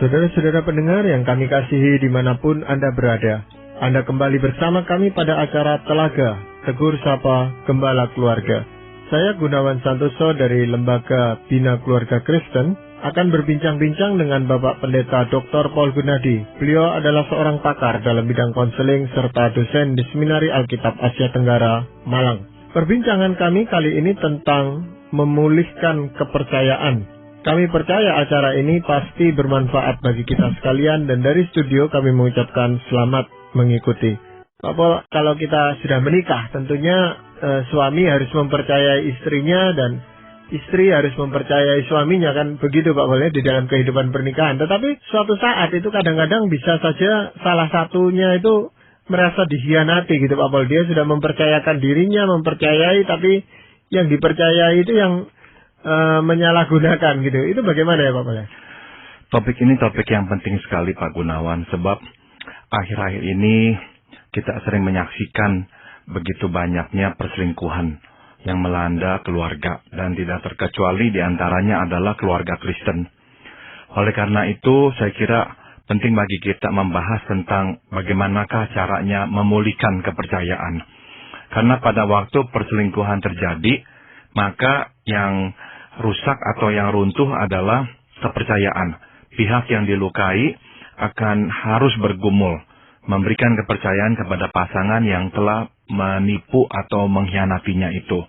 Saudara-saudara pendengar yang kami kasihi dimanapun Anda berada, Anda kembali bersama kami pada acara Telaga, Tegur Sapa Gembala Keluarga. Saya Gunawan Santoso dari Lembaga Bina Keluarga Kristen akan berbincang-bincang dengan Bapak Pendeta Dr. Paul Gunadi. Beliau adalah seorang pakar dalam bidang konseling serta dosen di Seminari Alkitab Asia Tenggara, Malang. Perbincangan kami kali ini tentang memulihkan kepercayaan. Kami percaya acara ini pasti bermanfaat bagi kita sekalian dan dari studio kami mengucapkan selamat mengikuti. Pak Paul, kalau kita sudah menikah tentunya suami harus mempercayai istrinya dan istri harus mempercayai suaminya, kan begitu Pak Paul ya, di dalam kehidupan pernikahan. Tetapi suatu saat itu kadang-kadang bisa saja salah satunya itu merasa dikhianati gitu Pak Paul. Dia sudah mempercayakan dirinya, mempercayai, tapi yang dipercayai itu yang menyalahgunakan gitu. Itu bagaimana ya Pak Paul? Topik ini topik yang penting sekali Pak Gunawan, sebab akhir-akhir ini kita sering menyaksikan begitu banyaknya perselingkuhan yang melanda keluarga, dan tidak terkecuali diantaranya adalah keluarga Kristen. Oleh karena itu saya kira penting bagi kita membahas tentang bagaimanakah caranya memulihkan kepercayaan. Karena pada waktu perselingkuhan terjadi, maka yang rusak atau yang runtuh adalah kepercayaan. Pihak yang dilukai akan harus bergumul, memberikan kepercayaan kepada pasangan yang telah menipu atau mengkhianatinya itu.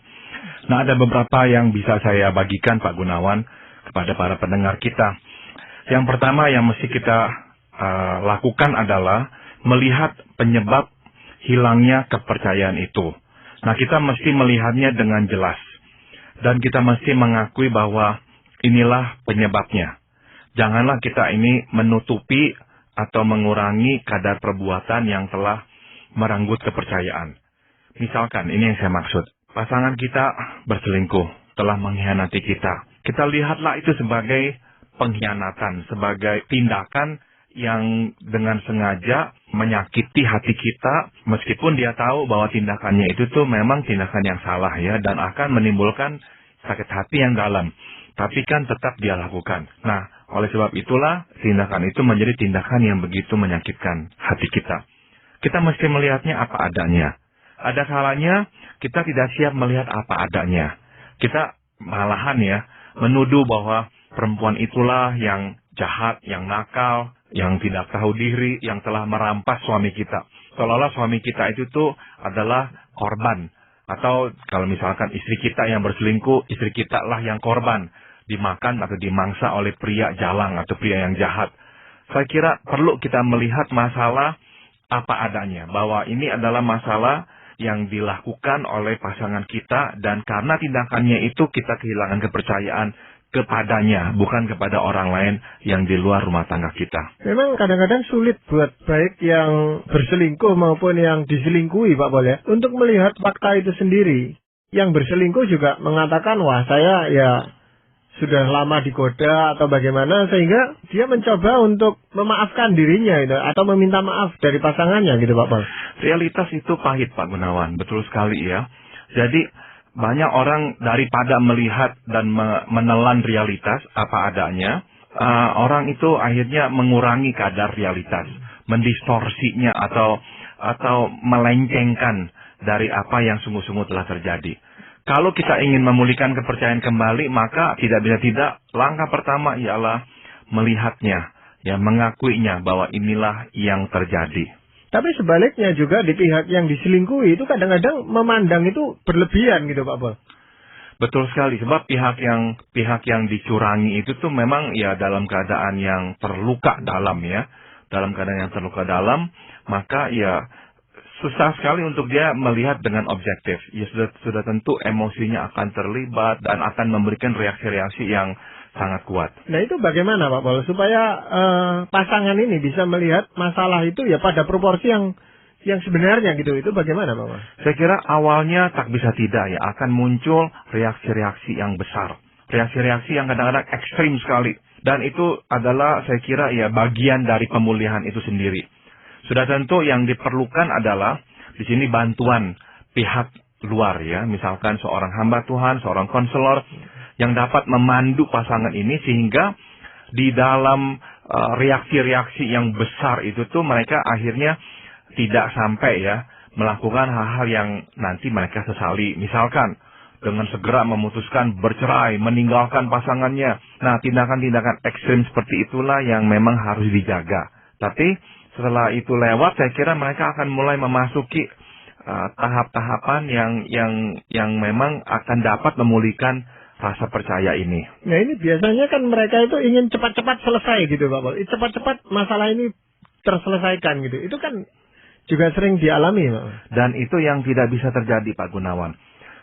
Nah, ada beberapa yang bisa saya bagikan Pak Gunawan kepada para pendengar kita. Yang pertama yang mesti kita lakukan adalah melihat penyebab hilangnya kepercayaan itu. Nah, kita mesti melihatnya dengan jelas. Dan kita mesti mengakui bahwa inilah penyebabnya. Janganlah kita ini menutupi atau mengurangi kadar perbuatan yang telah merenggut kepercayaan. Misalkan, ini yang saya maksud. Pasangan kita berselingkuh, telah mengkhianati kita. Kita lihatlah itu sebagai pengkhianatan, sebagai tindakan yang dengan sengaja menyakiti hati kita, meskipun dia tahu bahwa tindakannya itu tuh memang tindakan yang salah ya, dan akan menimbulkan sakit hati yang dalam. Tapi kan tetap dia lakukan. Nah, oleh sebab itulah tindakan itu menjadi tindakan yang begitu menyakitkan hati kita. Kita mesti melihatnya apa adanya. Ada kalanya kita tidak siap melihat apa adanya. Kita malahan ya menuduh bahwa perempuan itulah yang jahat, yang nakal, yang tidak tahu diri, yang telah merampas suami kita. Seolah-olah suami kita itu tuh adalah korban. Atau kalau misalkan istri kita yang berselingkuh, istri kita lah yang korban. Dimakan atau dimangsa oleh pria jalang atau pria yang jahat. Saya kira perlu kita melihat masalah apa adanya. Bahwa ini adalah masalah yang dilakukan oleh pasangan kita. Dan karena tindakannya itu kita kehilangan kepercayaan kepadanya, bukan kepada orang lain yang di luar rumah tangga kita. Memang kadang-kadang sulit buat baik yang berselingkuh maupun yang diselingkuhi Pak Paul ya, untuk melihat fakta itu sendiri. Yang berselingkuh juga mengatakan, wah saya ya sudah lama digoda atau bagaimana, sehingga dia mencoba untuk memaafkan dirinya gitu, atau meminta maaf dari pasangannya gitu Pak Paul. Realitas itu pahit Pak Gunawan, betul sekali ya. Jadi banyak orang daripada melihat dan menelan realitas apa adanya, orang itu akhirnya mengurangi kadar realitas, mendistorsinya atau melencengkan dari apa yang sungguh-sungguh telah terjadi. Kalau kita ingin memulihkan kepercayaan kembali, maka tidak bisa tidak langkah pertama ialah melihatnya, ya mengakuinya bahwa inilah yang terjadi. Tapi sebaliknya juga di pihak yang diselingkuhi itu kadang-kadang memandang itu berlebihan gitu Pak Paul. Betul sekali, sebab pihak yang dicurangi itu tuh memang ya dalam keadaan yang terluka dalam ya. Dalam keadaan yang terluka dalam, maka ya susah sekali untuk dia melihat dengan objektif. Ya sudah tentu emosinya akan terlibat dan akan memberikan reaksi-reaksi yang sangat kuat. Nah itu bagaimana Pak Paul supaya pasangan ini bisa melihat masalah itu ya pada proporsi yang sebenarnya gitu. Itu bagaimana Pak Paul? Saya kira awalnya tak bisa tidak ya akan muncul reaksi-reaksi yang besar. Reaksi-reaksi yang kadang-kadang ekstrim sekali. Dan itu adalah saya kira ya bagian dari pemulihan itu sendiri. Sudah tentu yang diperlukan adalah di sini bantuan pihak luar ya. Misalkan seorang hamba Tuhan, seorang konselor yang dapat memandu pasangan ini sehingga di dalam reaksi-reaksi yang besar itu tuh mereka akhirnya tidak sampai ya melakukan hal-hal yang nanti mereka sesali. Misalkan dengan segera memutuskan bercerai, meninggalkan pasangannya. Nah, tindakan-tindakan ekstrim seperti itulah yang memang harus dijaga. Tapi setelah itu lewat, saya kira mereka akan mulai memasuki tahap-tahapan yang memang akan dapat memulihkan rasa percaya ini. Nah, ini biasanya kan mereka itu ingin cepat-cepat selesai gitu, Pak Paul. Cepat-cepat masalah ini terselesaikan gitu. Itu kan juga sering dialami, Pak. Dan itu yang tidak bisa terjadi, Pak Gunawan.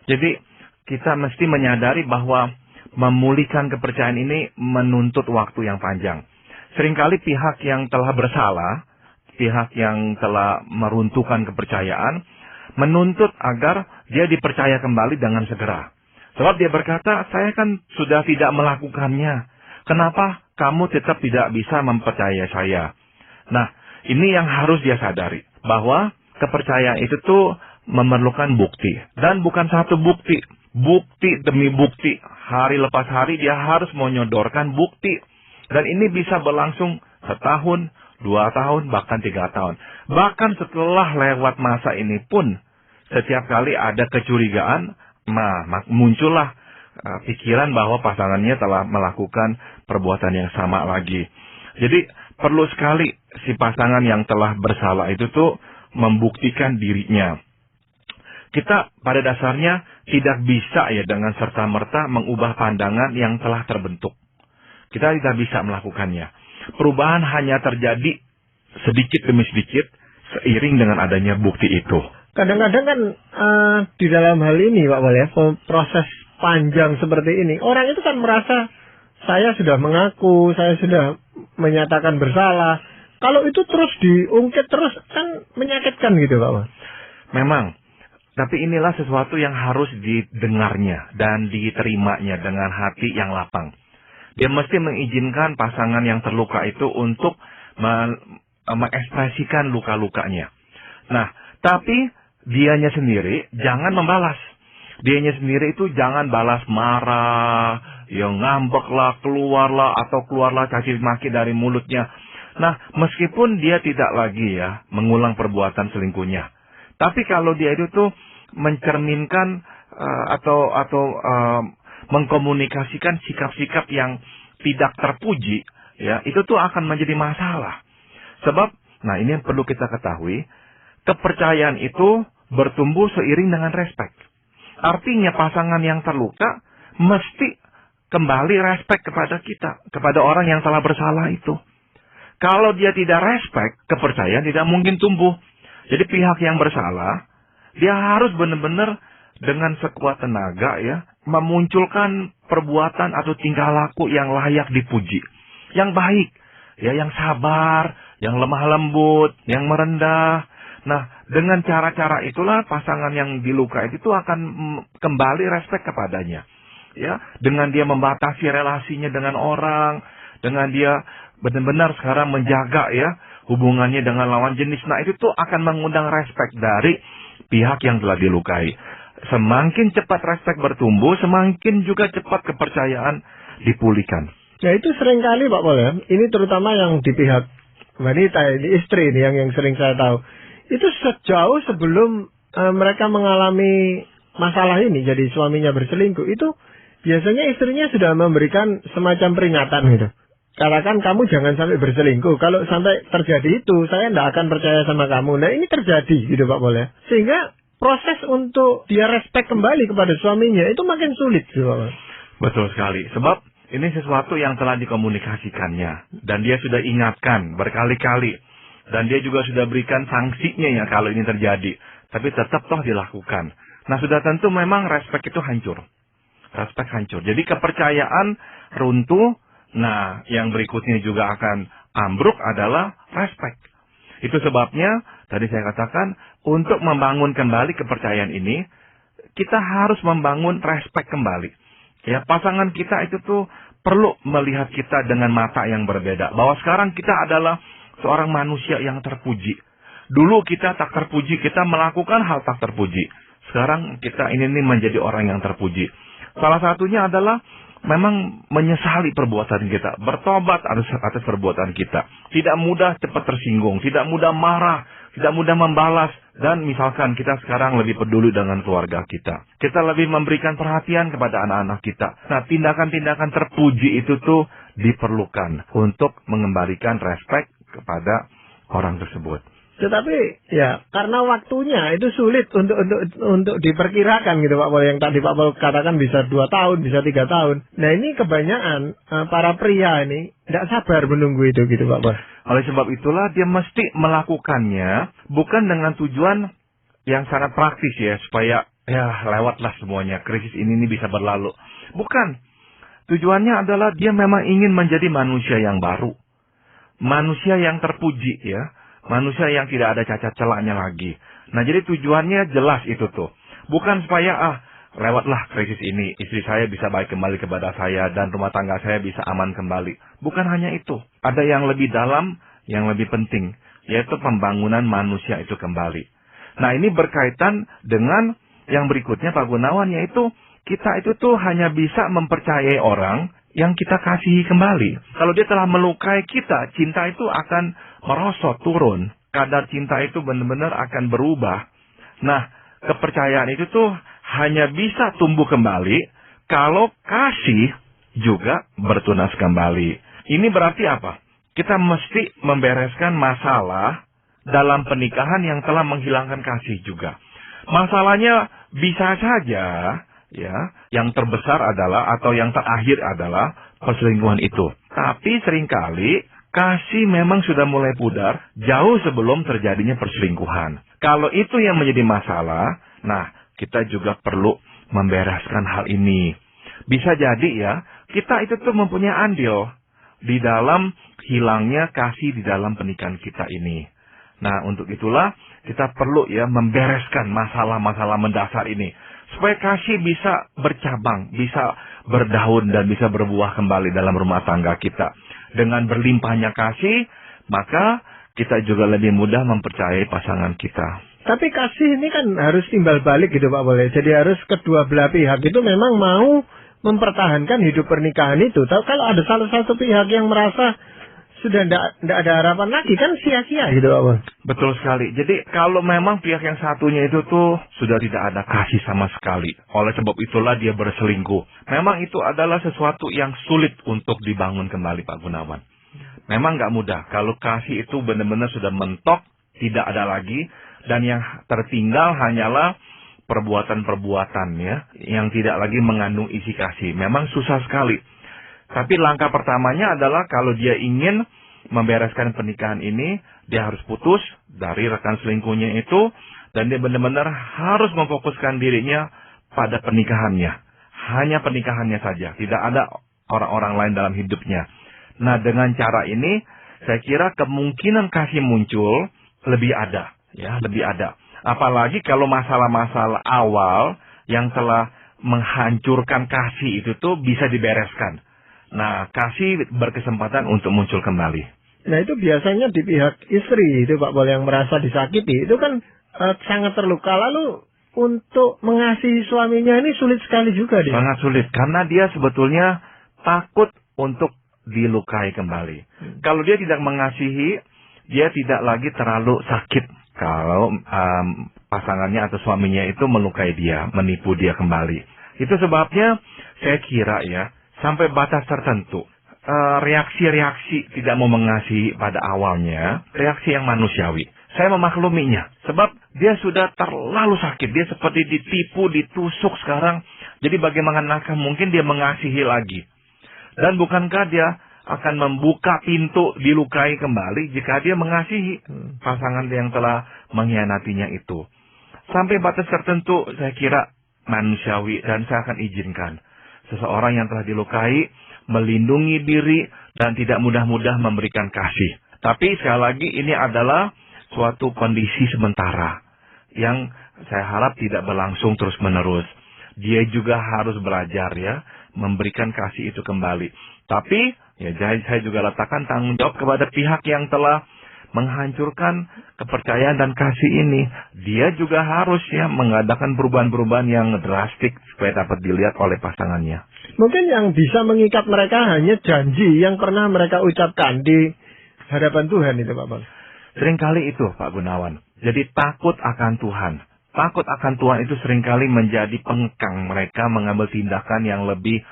Jadi kita mesti menyadari bahwa memulihkan kepercayaan ini menuntut waktu yang panjang. Seringkali pihak yang telah bersalah, pihak yang telah meruntuhkan kepercayaan, menuntut agar dia dipercaya kembali dengan segera. Sebab dia berkata, saya kan sudah tidak melakukannya. Kenapa kamu tetap tidak bisa mempercayai saya? Nah, ini yang harus dia sadari. Bahwa kepercayaan itu tuh memerlukan bukti. Dan bukan satu bukti. Bukti demi bukti. Hari lepas hari dia harus menyodorkan bukti. Dan ini bisa berlangsung setahun, 2 tahun, bahkan 3 tahun. Bahkan setelah lewat masa ini pun, setiap kali ada kecurigaan, muncullah pikiran bahwa pasangannya telah melakukan perbuatan yang sama lagi. Jadi perlu sekali si pasangan yang telah bersalah itu tuh membuktikan dirinya. Kita pada dasarnya tidak bisa ya dengan serta-merta mengubah pandangan yang telah terbentuk. Kita tidak bisa melakukannya. Perubahan hanya terjadi sedikit demi sedikit seiring dengan adanya bukti itu. Kadang-kadang kan di dalam hal ini, Pak Paul ya, proses panjang seperti ini, orang itu kan merasa saya sudah mengaku, saya sudah menyatakan bersalah. Kalau itu terus diungkit terus kan menyakitkan gitu, Pak Paul. Memang, tapi inilah sesuatu yang harus didengarnya dan diterimanya dengan hati yang lapang. Dia mesti mengizinkan pasangan yang terluka itu untuk mengekspresikan luka-lukanya. Nah, tapi dianya sendiri jangan membalas. Dianya sendiri itu jangan balas marah, yang ngambeklah, keluarlah caci maki dari mulutnya. Nah, meskipun dia tidak lagi ya mengulang perbuatan selingkuhnya. Tapi kalau dia itu tuh mencerminkan atau mengkomunikasikan sikap-sikap yang tidak terpuji, ya, itu tuh akan menjadi masalah. Sebab, nah ini yang perlu kita ketahui, kepercayaan itu bertumbuh seiring dengan respek. Artinya pasangan yang terluka mesti kembali respek kepada kita, kepada orang yang telah bersalah itu. Kalau dia tidak respek, kepercayaan tidak mungkin tumbuh. Jadi pihak yang bersalah, dia harus benar-benar dengan sekuat tenaga ya, memunculkan perbuatan atau tingkah laku yang layak dipuji. Yang baik, ya, yang sabar, yang lemah lembut, yang merendah. Nah, dengan cara-cara itulah pasangan yang dilukai itu akan kembali respek kepadanya. Ya, dengan dia membatasi relasinya dengan orang, dengan dia benar-benar sekarang menjaga ya hubungannya dengan lawan jenis. Nah, itu tuh akan mengundang respek dari pihak yang telah dilukai. Semakin cepat respek bertumbuh, semakin juga cepat kepercayaan dipulihkan. Ya, itu seringkali Pak Paul ya, ini terutama yang di pihak wanita, di istri ini yang sering saya tahu. Itu sejauh sebelum mereka mengalami masalah ini, jadi suaminya berselingkuh, itu biasanya istrinya sudah memberikan semacam peringatan gitu. Katakan kamu jangan sampai berselingkuh. Kalau sampai terjadi itu, saya tidak akan percaya sama kamu. Nah, ini terjadi gitu Pak Paul ya. Sehingga proses untuk dia respect kembali kepada suaminya itu makin sulit gitu Pak Paul. Betul sekali. Sebab ini sesuatu yang telah dikomunikasikannya. Dan dia sudah ingatkan berkali-kali. Dan dia juga sudah berikan sanksinya ya kalau ini terjadi. Tapi tetap toh dilakukan. Nah, sudah tentu memang respect itu hancur. Respect hancur. Jadi kepercayaan runtuh. Nah, yang berikutnya juga akan ambruk adalah respect. Itu sebabnya, tadi saya katakan, untuk membangun kembali kepercayaan ini, kita harus membangun respect kembali. Ya, pasangan kita itu tuh perlu melihat kita dengan mata yang berbeda. Bahwa sekarang kita adalah seorang manusia yang terpuji. Dulu kita tak terpuji, kita melakukan hal tak terpuji. Sekarang kita ini menjadi orang yang terpuji. Salah satunya adalah memang menyesali perbuatan kita, bertobat atas perbuatan kita. Tidak mudah cepat tersinggung, tidak mudah marah, tidak mudah membalas. Dan misalkan kita sekarang lebih peduli dengan keluarga kita. Kita lebih memberikan perhatian kepada anak-anak kita. Nah, tindakan-tindakan terpuji itu tuh diperlukan untuk mengembalikan respek kepada orang tersebut. Tetapi ya karena waktunya itu sulit untuk diperkirakan gitu Pak Pol. Yang tadi Pak Pol katakan bisa 2 tahun, bisa 3 tahun. Nah ini kebanyakan para pria ini tidak sabar menunggu itu gitu Pak Pol. Oleh sebab itulah dia mesti melakukannya bukan dengan tujuan yang sangat praktis ya, supaya ya lewatlah semuanya, krisis ini bisa berlalu. Bukan. Tujuannya adalah dia memang ingin menjadi manusia yang baru. Manusia yang terpuji ya. Manusia yang tidak ada cacat celaknya lagi. Nah, jadi tujuannya jelas itu tuh. Bukan supaya, lewatlah krisis ini, istri saya bisa baik kembali kepada saya, dan rumah tangga saya bisa aman kembali. Bukan hanya itu. Ada yang lebih dalam, yang lebih penting, yaitu pembangunan manusia itu kembali. Nah, ini berkaitan dengan yang berikutnya Pak Gunawan, yaitu kita itu tuh hanya bisa mempercayai orang yang kita kasihi kembali. Kalau dia telah melukai kita, cinta itu akan merosot, turun. Kadar cinta itu benar-benar akan berubah. Nah, kepercayaan itu tuh hanya bisa tumbuh kembali kalau kasih juga bertunas kembali. Ini berarti apa? Kita mesti membereskan masalah dalam pernikahan yang telah menghilangkan kasih juga. Masalahnya bisa saja ya, yang terbesar adalah atau yang terakhir adalah perselingkuhan itu. Tapi seringkali kasih memang sudah mulai pudar jauh sebelum terjadinya perselingkuhan. Kalau itu yang menjadi masalah, nah kita juga perlu membereskan hal ini. Bisa jadi ya, kita itu tuh mempunyai andil di dalam hilangnya kasih di dalam pernikahan kita ini. Nah, untuk itulah kita perlu ya membereskan masalah-masalah mendasar ini. Supaya kasih bisa bercabang, bisa berdaun dan bisa berbuah kembali dalam rumah tangga kita. Dengan berlimpahnya kasih, maka kita juga lebih mudah mempercayai pasangan kita. Tapi kasih ini kan harus timbal balik gitu Pak Boleh. Jadi harus kedua belah pihak itu memang mau mempertahankan hidup pernikahan itu. Kalau ada salah satu pihak yang merasa sudah tidak ada harapan lagi, kan sia-sia gitu Pak Boleh. Betul sekali. Jadi kalau memang pihak yang satunya itu tuh sudah tidak ada kasih sama sekali. Oleh sebab itulah dia berselingkuh. Memang itu adalah sesuatu yang sulit untuk dibangun kembali Pak Gunawan. Memang nggak mudah. Kalau kasih itu benar-benar sudah mentok, tidak ada lagi. Dan yang tertinggal hanyalah perbuatan-perbuatan ya, yang tidak lagi mengandung isi kasih. Memang susah sekali. Tapi langkah pertamanya adalah kalau dia ingin membereskan pernikahan ini, dia harus putus dari rekan selingkuhnya itu, dan dia benar-benar harus memfokuskan dirinya pada pernikahannya. Hanya pernikahannya saja, tidak ada orang-orang lain dalam hidupnya. Nah, dengan cara ini, saya kira kemungkinan kasih muncul lebih ada. Ya, lebih ada. Apalagi kalau masalah-masalah awal yang telah menghancurkan kasih itu tuh bisa dibereskan. Nah, kasih berkesempatan untuk muncul kembali. Nah, itu biasanya di pihak istri itu Pak Bol yang merasa disakiti. Itu kan sangat terluka. Lalu untuk mengasihi suaminya ini sulit sekali juga dia. Sangat sulit. Karena dia sebetulnya takut untuk dilukai kembali. Kalau dia tidak mengasihi, dia tidak lagi terlalu sakit. Kalau pasangannya atau suaminya itu melukai dia, menipu dia kembali. Itu sebabnya saya kira ya, sampai batas tertentu, reaksi-reaksi tidak mau mengasihi pada awalnya, reaksi yang manusiawi. Saya memakluminya, sebab dia sudah terlalu sakit. Dia seperti ditipu, ditusuk sekarang. Jadi bagaimanakah mungkin dia mengasihi lagi? Dan bukankah dia akan membuka pintu dilukai kembali jika dia mengasihi pasangan yang telah mengkhianatinya itu. Sampai batas tertentu saya kira manusiawi, dan saya akan izinkan seseorang yang telah dilukai melindungi diri dan tidak mudah-mudah memberikan kasih. Tapi sekali lagi ini adalah suatu kondisi sementara yang saya harap tidak berlangsung terus-menerus. Dia juga harus belajar ya, memberikan kasih itu kembali. Tapi ya, saya juga letakkan tanggung jawab kepada pihak yang telah menghancurkan kepercayaan dan kasih ini. Dia juga harus ya mengadakan perubahan-perubahan yang drastik supaya dapat dilihat oleh pasangannya. Mungkin yang bisa mengikat mereka hanya janji yang pernah mereka ucapkan di hadapan Tuhan itu Pak Paul. Seringkali itu Pak Gunawan. Jadi takut akan Tuhan. Takut akan Tuhan itu seringkali menjadi pengekang mereka mengambil tindakan yang lebih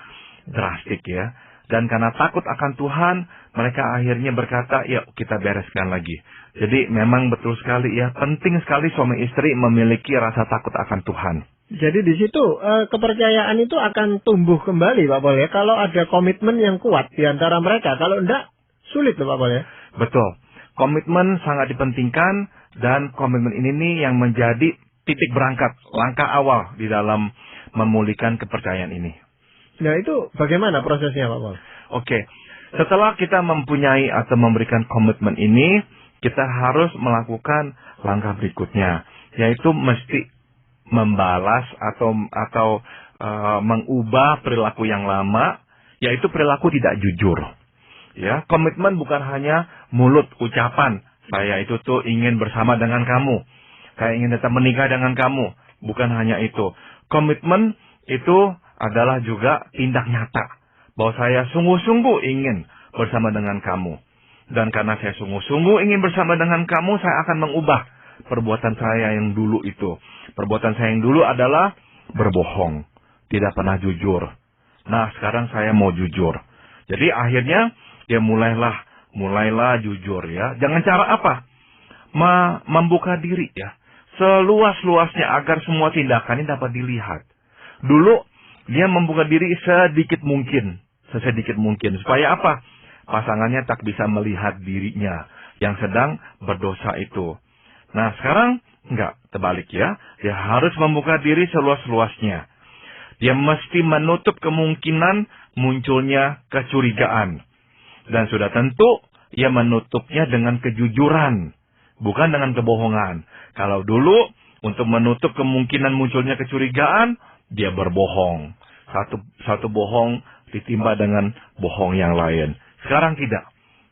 drastik ya. Dan karena takut akan Tuhan, mereka akhirnya berkata, ya kita bereskan lagi. Jadi memang betul sekali ya, penting sekali suami istri memiliki rasa takut akan Tuhan. Jadi di situ kepercayaan itu akan tumbuh kembali Pak Paul ya. Kalau ada komitmen yang kuat di antara mereka. Kalau enggak, sulit Pak Paul ya. Betul. Komitmen sangat dipentingkan dan komitmen ini nih yang menjadi titik berangkat, langkah awal di dalam memulihkan kepercayaan ini. Nah itu bagaimana prosesnya Pak Paul? Oke, setelah kita mempunyai atau memberikan komitmen ini, kita harus melakukan langkah berikutnya, yaitu mesti membalas atau mengubah perilaku yang lama, yaitu perilaku tidak jujur. Ya, komitmen bukan hanya mulut, ucapan. Saya itu tuh ingin bersama dengan kamu. Saya ingin tetap menikah dengan kamu. Bukan hanya itu. Komitmen itu adalah juga tindak nyata. Bahwa saya sungguh-sungguh ingin bersama dengan kamu. Dan karena saya sungguh-sungguh ingin bersama dengan kamu, saya akan mengubah perbuatan saya yang dulu itu. Perbuatan saya yang dulu adalah berbohong. Tidak pernah jujur. Nah, sekarang saya mau jujur. Jadi akhirnya dia mulailah jujur ya. Jangan cara apa? Membuka diri ya. Seluas-luasnya agar semua tindakan ini dapat dilihat. Dulu dia membuka diri sesedikit mungkin. Supaya apa? Pasangannya tak bisa melihat dirinya yang sedang berdosa itu. Nah sekarang enggak, terbalik ya. Dia harus membuka diri seluas-luasnya. Dia mesti menutup kemungkinan munculnya kecurigaan. Dan sudah tentu, ia menutupnya dengan kejujuran. Bukan dengan kebohongan. Kalau dulu, untuk menutup kemungkinan munculnya kecurigaan, dia berbohong. Satu bohong ditimpa dengan bohong yang lain. Sekarang tidak.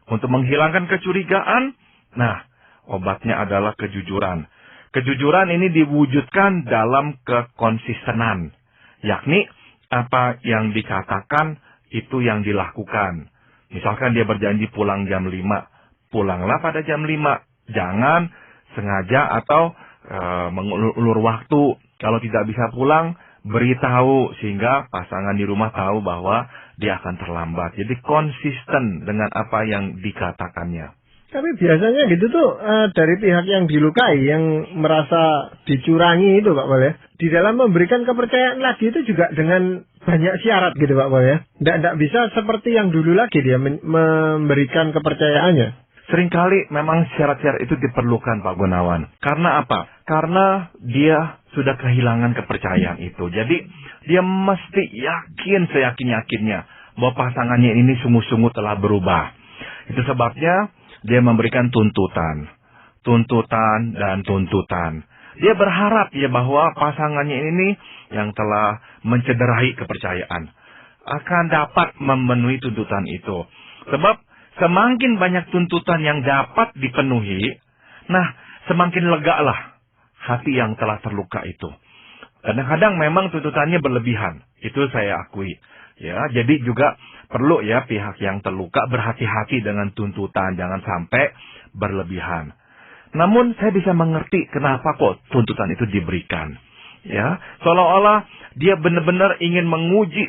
Untuk menghilangkan kecurigaan, nah, obatnya adalah kejujuran. Kejujuran ini diwujudkan dalam kekonsistenan. Yakni, apa yang dikatakan, itu yang dilakukan. Misalkan dia berjanji pulang jam 5. Pulanglah pada jam 5. Jangan sengaja atau mengulur waktu. Kalau tidak bisa pulang, beritahu sehingga pasangan di rumah tahu bahwa dia akan terlambat. Jadi konsisten dengan apa yang dikatakannya. Tapi biasanya gitu tuh dari pihak yang dilukai, yang merasa dicurangi itu Pak Paul ya. Di dalam memberikan kepercayaan lagi itu juga dengan banyak syarat gitu Pak Paul ya. Tidak bisa seperti yang dulu lagi dia memberikan kepercayaannya. Seringkali memang syarat-syarat itu diperlukan Pak Gunawan. Karena apa? Karena dia sudah kehilangan kepercayaan itu. Jadi dia mesti yakin seyakin-yakinnya bahwa pasangannya ini sungguh-sungguh telah berubah. Itu sebabnya dia memberikan tuntutan. Dia berharap ya bahwa pasangannya ini yang telah mencederai kepercayaan akan dapat memenuhi tuntutan itu. Sebab semakin banyak tuntutan yang dapat dipenuhi, nah semakin legalah hati yang telah terluka itu. Kadang-kadang memang tuntutannya berlebihan, itu saya akui. Ya, jadi juga perlu ya pihak yang terluka berhati-hati dengan tuntutan, jangan sampai berlebihan. Namun saya bisa mengerti kenapa kok tuntutan itu diberikan. Ya, seolah-olah dia benar-benar ingin menguji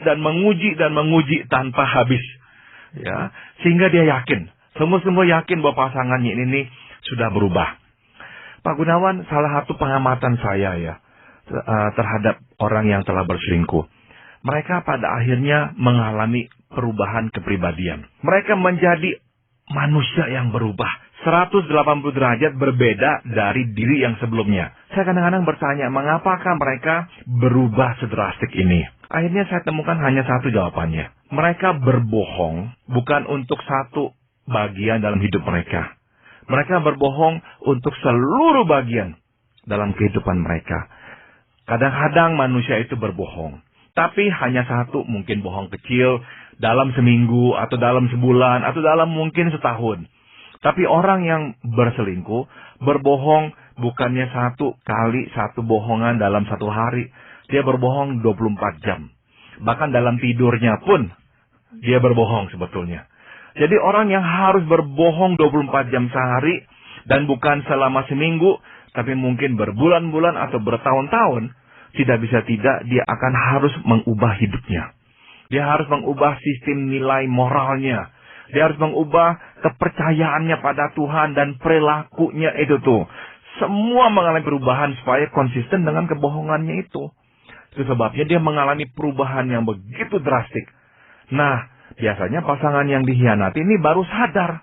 tanpa habis. Ya, sehingga dia yakin, sungguh-sungguh yakin bahwa pasangannya ini sudah berubah. Pak Gunawan, salah satu pengamatan saya ya terhadap orang yang telah berselingkuh. Mereka pada akhirnya mengalami perubahan kepribadian. Mereka menjadi manusia yang berubah. 180 derajat berbeda dari diri yang sebelumnya. Saya kadang-kadang bertanya, mengapakah mereka berubah sedrastik ini? Akhirnya saya temukan hanya satu jawabannya. Mereka berbohong bukan untuk satu bagian dalam hidup mereka. Mereka berbohong untuk seluruh bagian dalam kehidupan mereka. Kadang-kadang manusia itu berbohong. Tapi hanya satu, mungkin bohong kecil dalam seminggu atau dalam sebulan atau dalam mungkin setahun. Tapi orang yang berselingkuh, berbohong bukannya satu kali satu bohongan dalam satu hari. Dia berbohong 24 jam. Bahkan dalam tidurnya pun dia berbohong sebetulnya. Jadi orang yang harus berbohong 24 jam sehari dan bukan selama seminggu, tapi mungkin berbulan-bulan atau bertahun-tahun, tidak bisa tidak dia akan harus mengubah hidupnya. Dia harus mengubah sistem nilai moralnya. Dia harus mengubah kepercayaannya pada Tuhan dan perilakunya itu tuh. Semua mengalami perubahan supaya konsisten dengan kebohongannya itu. Itu sebabnya dia mengalami perubahan yang begitu drastik. Nah, biasanya pasangan yang dikhianati ini baru sadar.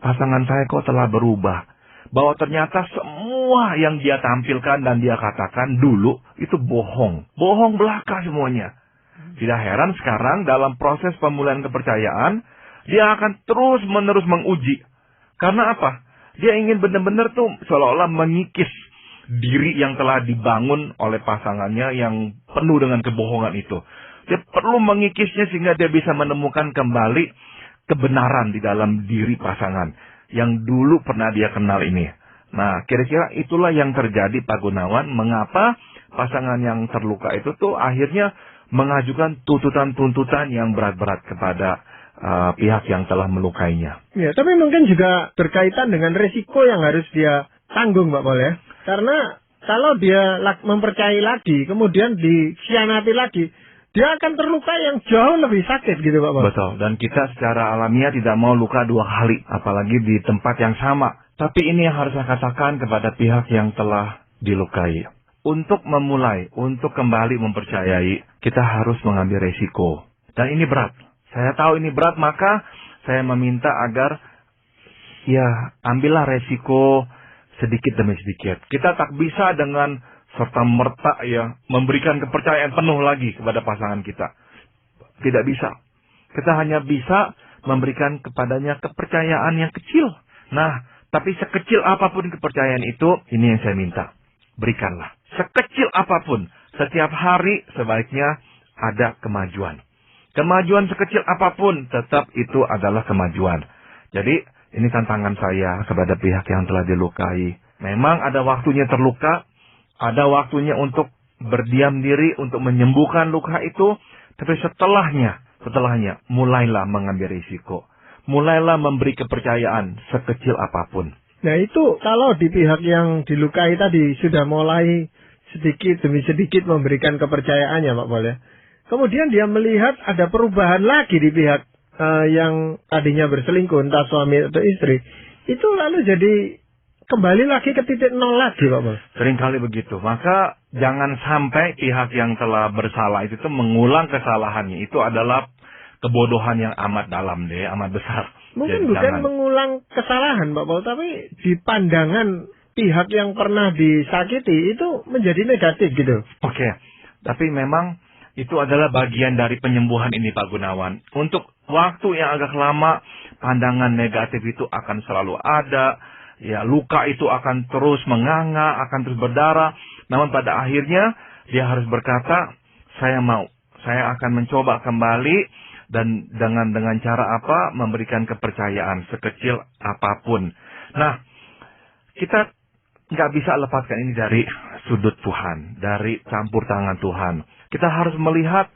Pasangan saya kok telah berubah. Bahwa ternyata semua yang dia tampilkan dan dia katakan dulu itu bohong. Bohong belaka semuanya. Tidak heran sekarang dalam proses pemulihan kepercayaan, dia akan terus-menerus menguji. Karena apa? Dia ingin benar-benar tuh seolah-olah mengikis diri yang telah dibangun oleh pasangannya yang penuh dengan kebohongan itu. Dia perlu mengikisnya sehingga dia bisa menemukan kembali kebenaran di dalam diri pasangan yang dulu pernah dia kenal ini. Nah, kira-kira itulah yang terjadi Pak Gunawan. Mengapa pasangan yang terluka itu tuh akhirnya mengajukan tuntutan-tuntutan yang berat-berat kepada pihak yang telah melukainya. Ya, tapi mungkin juga berkaitan dengan resiko yang harus dia tanggung, Pak Paul ya. Karena kalau dia mempercayai lagi, kemudian dikhianati lagi, dia akan terluka yang jauh lebih sakit gitu, Pak Paul. Betul, dan kita secara alamiah tidak mau luka 2 kali, apalagi di tempat yang sama. Tapi ini yang harus saya katakan kepada pihak yang telah dilukai. Untuk memulai, untuk kembali mempercayai, kita harus mengambil resiko. Dan ini berat. Saya tahu ini berat, maka saya meminta agar ya ambillah resiko sedikit demi sedikit. Kita tak bisa dengan serta-merta ya memberikan kepercayaan penuh lagi kepada pasangan kita. Tidak bisa. Kita hanya bisa memberikan kepadanya kepercayaan yang kecil. Nah, tapi sekecil apapun kepercayaan itu, ini yang saya minta. Berikanlah. Sekecil apapun, setiap hari sebaiknya ada kemajuan. Kemajuan sekecil apapun, tetap itu adalah kemajuan. Jadi, ini tantangan saya kepada pihak yang telah dilukai. Memang ada waktunya terluka, ada waktunya untuk berdiam diri, untuk menyembuhkan luka itu. Tapi setelahnya, mulailah mengambil risiko. Mulailah memberi kepercayaan sekecil apapun. Nah itu, kalau di pihak yang dilukai tadi sudah mulai sedikit demi sedikit memberikan kepercayaannya, Pak Paul ya. Kemudian dia melihat ada perubahan lagi di pihak yang tadinya berselingkuh, entah suami atau istri. Itu lalu jadi kembali lagi ke titik nol lagi, Pak Paul. Seringkali begitu. Maka jangan sampai pihak yang telah bersalah itu tuh mengulang kesalahannya. Itu adalah kebodohan yang amat dalam deh, amat besar. Mungkin bukan mengulang kesalahan, Pak Paul, tapi di pandangan pihak yang pernah disakiti itu menjadi negatif gitu. Oke. Tapi memang itu adalah bagian dari penyembuhan ini, Pak Gunawan. Untuk waktu yang agak lama, pandangan negatif itu akan selalu ada. Ya, luka itu akan terus menganga, akan terus berdarah. Namun pada akhirnya, dia harus berkata, saya mau. Saya akan mencoba kembali, dan dengan cara apa? Memberikan kepercayaan sekecil apapun. Nah, kita nggak bisa lepaskan ini dari sudut Tuhan, dari campur tangan Tuhan. Kita harus melihat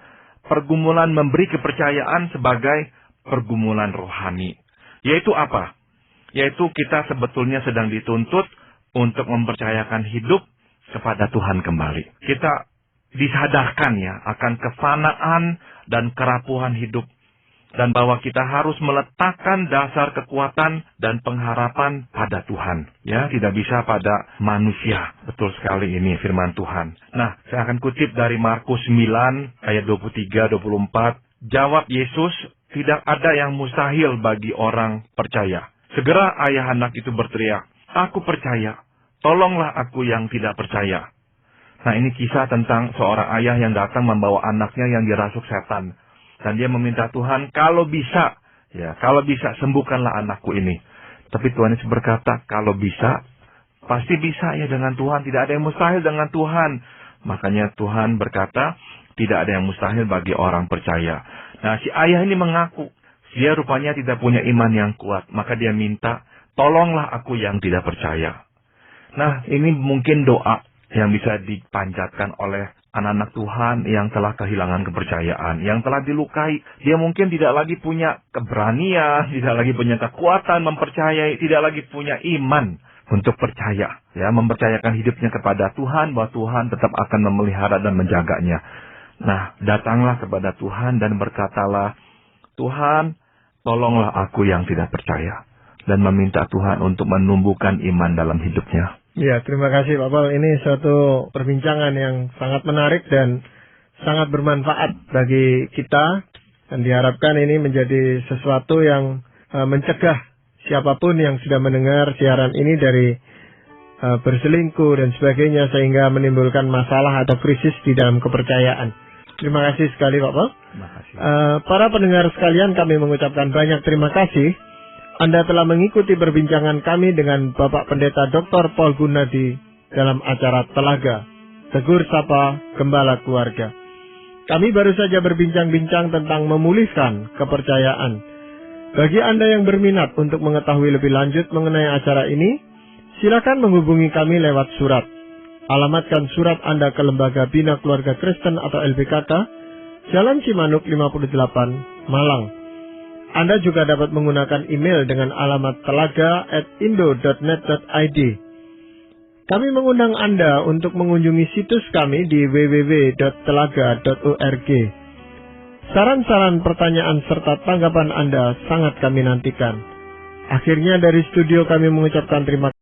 pergumulan memberi kepercayaan sebagai pergumulan rohani. Yaitu apa? Yaitu kita sebetulnya sedang dituntut untuk mempercayakan hidup kepada Tuhan kembali. Kita disadarkan ya akan kefanaan dan kerapuhan hidup. Dan bahwa kita harus meletakkan dasar kekuatan dan pengharapan pada Tuhan. Ya, tidak bisa pada manusia. Betul sekali ini firman Tuhan. Nah, saya akan kutip dari Markus 9 ayat 23-24. Jawab Yesus, tidak ada yang mustahil bagi orang percaya. Segera ayah anak itu berteriak, aku percaya, tolonglah aku yang tidak percaya. Nah, ini kisah tentang seorang ayah yang datang membawa anaknya yang dirasuk setan. Dan dia meminta Tuhan, kalau bisa sembuhkanlah anakku ini. Tapi Tuhan Yesus berkata, kalau bisa, pasti bisa ya dengan Tuhan. Tidak ada yang mustahil dengan Tuhan. Makanya Tuhan berkata, tidak ada yang mustahil bagi orang percaya. Nah, si ayah ini mengaku, dia rupanya tidak punya iman yang kuat. Maka dia minta, tolonglah aku yang tidak percaya. Nah, ini mungkin doa yang bisa dipanjatkan oleh anak-anak Tuhan yang telah kehilangan kepercayaan, yang telah dilukai. Dia mungkin tidak lagi punya keberanian, tidak lagi punya kekuatan mempercayai, tidak lagi punya iman untuk percaya, ya, mempercayakan hidupnya kepada Tuhan, bahwa Tuhan tetap akan memelihara dan menjaganya. Nah, datanglah kepada Tuhan dan berkatalah, Tuhan, tolonglah aku yang tidak percaya. Dan meminta Tuhan untuk menumbuhkan iman dalam hidupnya. Ya, terima kasih Pak Paul. Ini suatu perbincangan yang sangat menarik dan sangat bermanfaat bagi kita. Dan diharapkan ini menjadi sesuatu yang mencegah siapapun yang sudah mendengar siaran ini dari berselingkuh dan sebagainya, sehingga menimbulkan masalah atau krisis di dalam kepercayaan. Terima kasih sekali Pak Paul. Terima kasih. Para pendengar sekalian, kami mengucapkan banyak terima kasih. Anda telah mengikuti perbincangan kami dengan Bapak Pendeta Dr. Paul Gunadi dalam acara Telaga, Tegur Sapa Gembala Keluarga. Kami baru saja berbincang-bincang tentang memulihkan kepercayaan. Bagi Anda yang berminat untuk mengetahui lebih lanjut mengenai acara ini, silakan menghubungi kami lewat surat. Alamatkan surat Anda ke Lembaga Bina Keluarga Kristen atau LBKK, Jalan Cimanuk 58, Malang. Anda juga dapat menggunakan email dengan alamat telaga@indo.net.id. Kami mengundang Anda untuk mengunjungi situs kami di www.telaga.org. Saran-saran, pertanyaan, serta tanggapan Anda sangat kami nantikan. Akhirnya dari studio kami mengucapkan terima